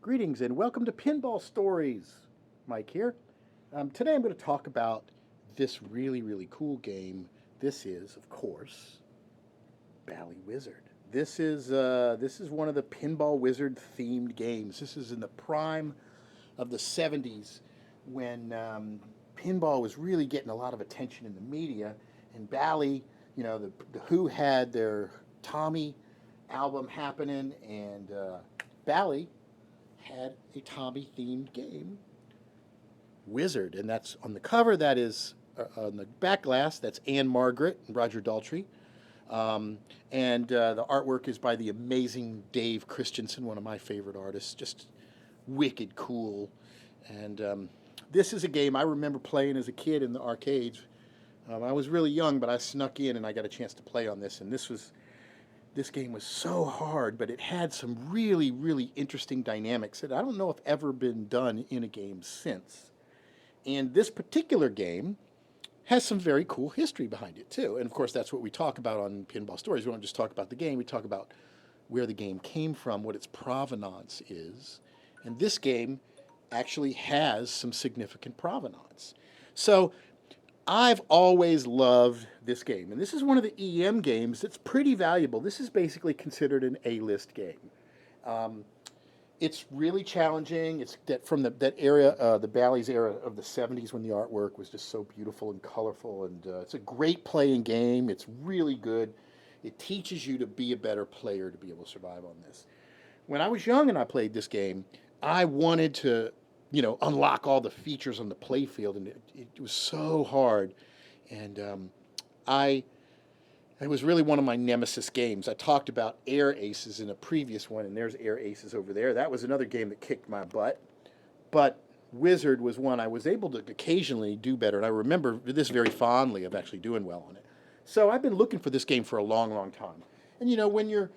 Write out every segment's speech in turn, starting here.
Greetings and welcome to Pinball Stories. Mike here. Today I'm going to talk about this really cool game. This is, of course, Bally Wizard. This is one of the Pinball Wizard themed games. This is in the prime of the 70s when pinball was really getting a lot of attention in the media. And Bally, the Who had their Tommy album happening, and Bally had a Tommy-themed game, Wizard, and that's on the cover. That is on the back glass. That's Anne Margaret and Roger Daltrey, and the artwork is by the amazing Dave Christensen, one of my favorite artists. Just wicked cool. And this is a game I remember playing as a kid in the arcades. I was really young, but I snuck in and I got a chance to play on this, and this game was so hard, but it had some really interesting dynamics that I don't know if ever been done in a game since. And this particular game has some very cool history behind it too. And of course, that's what we talk about on Pinball Stories. We don't just talk about the game, we talk about where the game came from, what its provenance is. And this game actually has some significant provenance. So I've always loved this game, and this is one of the EM games that's pretty valuable. This is basically considered an A-list game. It's really challenging. It's from that area, the Bally's era of the 70s, when the artwork was just so beautiful and colorful, and it's a great playing game. It's really good. It teaches you to be a better player to be able to survive on this. When I was young and I played this game, I wanted to unlock all the features on the playfield, and it was so hard. And it was really one of my nemesis games. I talked about Air Aces in a previous one, and there's Air Aces over there. That was another game that kicked my butt. But Wizard was one I was able to occasionally do better, and I remember this very fondly of actually doing well on it. So I've been looking for this game for a long time. And when you're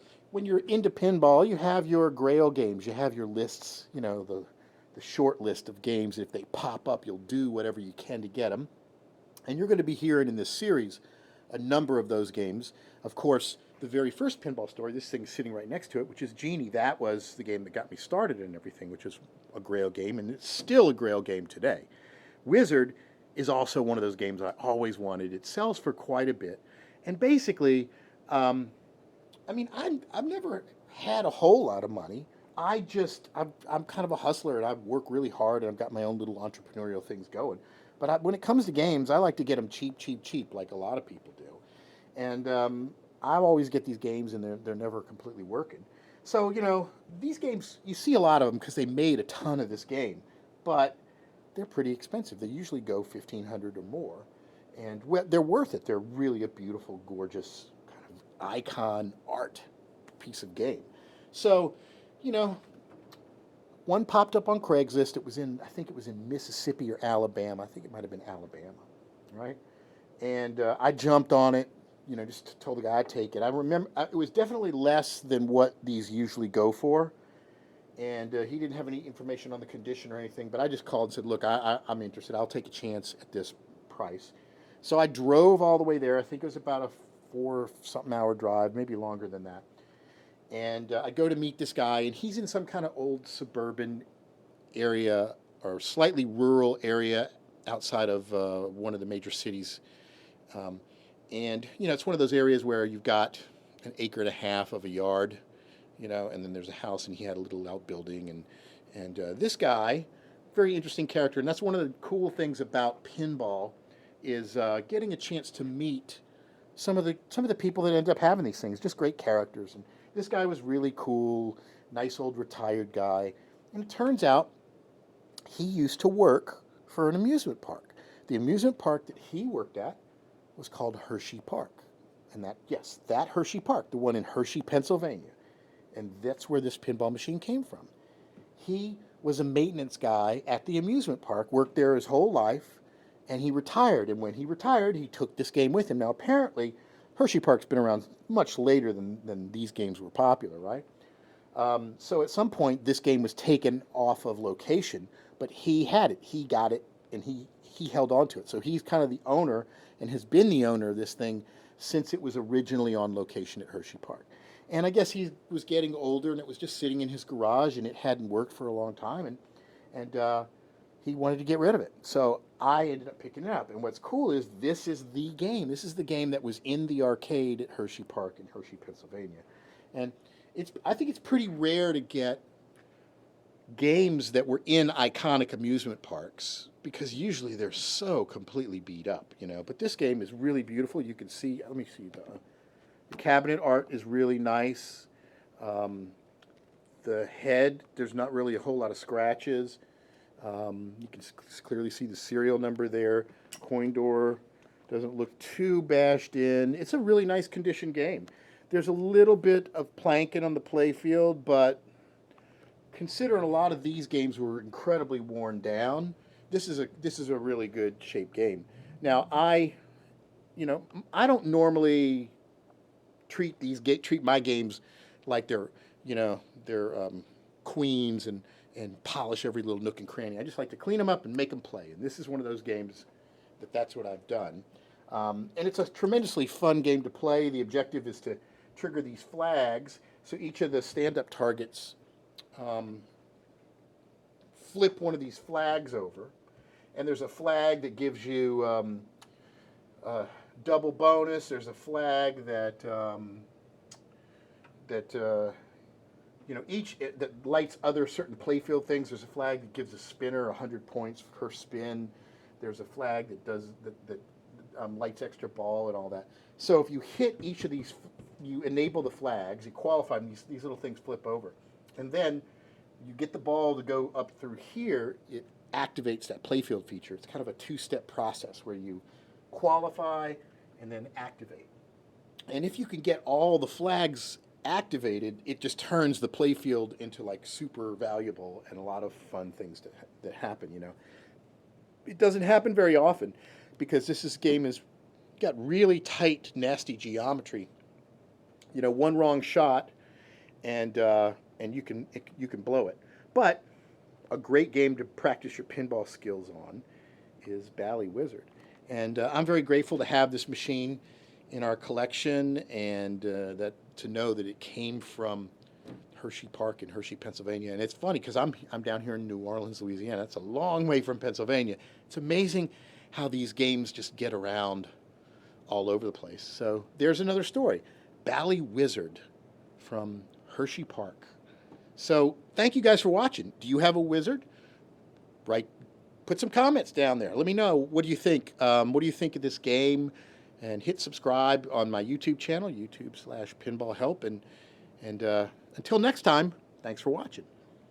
into pinball, you have your grail games, you have your lists, the short list of games. If they pop up, you'll do whatever you can to get them. And you're going to be hearing in this series a number of those games. Of course, the very first Pinball Story, this thing's sitting right next to it, which is Genie. That was the game that got me started and everything, which is a grail game, and it's still a grail game today. Wizard is also one of those games I always wanted. It sells for quite a bit. And basically, I've never had a whole lot of money. I'm kind of a hustler, and I work really hard, and I've got my own little entrepreneurial things going. But when it comes to games, I like to get them cheap, like a lot of people do. And I always get these games, and they're never completely working. So, these games, you see a lot of them because they made a ton of this game. But they're pretty expensive. They usually go $1,500 or more. And they're worth it. They're really a beautiful, gorgeous, kind of icon art piece of game. So, one popped up on Craigslist. I think it was in Mississippi or Alabama. I think it might have been Alabama, right? And I jumped on it, just told the guy I'd take it. I remember it was definitely less than what these usually go for. And he didn't have any information on the condition or anything, but I just called and said, look, I'm interested. I'll take a chance at this price. So I drove all the way there. I think it was about a 4-something hour drive, maybe longer than that. And I go to meet this guy, and he's in some kind of old suburban area or slightly rural area outside of one of the major cities. And it's one of those areas where you've got an acre and a half of a yard, and then there's a house, and he had a little outbuilding. And this guy, very interesting character, and that's one of the cool things about pinball is getting a chance to meet some of the people that end up having these things. Just great characters. And this guy was really cool, nice old retired guy. And it turns out he used to work for an amusement park. The amusement park that he worked at was called Hershey Park. And that Hershey Park, the one in Hershey, Pennsylvania. And that's where this pinball machine came from. He was a maintenance guy at the amusement park, worked there his whole life, and he retired. And when he retired, he took this game with him. Now, apparently, Hershey Park's been around much later than these games were popular, right? So at some point, this game was taken off of location, but he had it. He got it, and he held on to it. So he's kind of the owner and has been the owner of this thing since it was originally on location at Hershey Park. And I guess he was getting older, and it was just sitting in his garage, and it hadn't worked for a long time, and he wanted to get rid of it. So I ended up picking it up. And what's cool is this is the game. This is the game that was in the arcade at Hershey Park in Hershey, Pennsylvania. And I think it's pretty rare to get games that were in iconic amusement parks because usually they're so completely beat up, you know. But this game is really beautiful. You can see, let me see, the cabinet art is really nice. The head, there's not really a whole lot of scratches. You can clearly see the serial number there. Coin door doesn't look too bashed in. It's a really nice condition game. There's a little bit of planking on the playfield, but considering a lot of these games were incredibly worn down, this is a really good shaped game. Now I don't normally treat my games like they're queens and polish every little nook and cranny. I just like to clean them up and make them play. And this is one of those games that's what I've done. And it's a tremendously fun game to play. The objective is to trigger these flags. So each of the stand-up targets flip one of these flags over. And there's a flag that gives you a double bonus. There's a flag that each that lights other certain playfield things. There's a flag that gives a spinner 100 points per spin. There's a flag that does that lights extra ball and all that. So if you hit each of these, you enable the flags, you qualify them, these little things flip over. And then you get the ball to go up through here, it activates that playfield feature. It's kind of a two-step process where you qualify and then activate. And if you can get all the flags activated, it just turns the playfield into like super valuable and a lot of fun things that happen, you know. It doesn't happen very often because this game has got really tight, nasty geometry. You know, one wrong shot and you can blow it. But a great game to practice your pinball skills on is Bally Wizard. And I'm very grateful to have this machine in our collection and that to know that it came from Hershey Park in Hershey, Pennsylvania. And it's funny because I'm down here in New Orleans, Louisiana. That's a long way from Pennsylvania. It's amazing how these games just get around all over the place. So there's another story. Bally Wizard from Hershey Park. So thank you guys for watching. Do you have a wizard? Put some comments down there. Let me know. What do you think? What do you think of this game? And hit subscribe on my YouTube channel, YouTube/PinballHelp. And until next time, thanks for watching.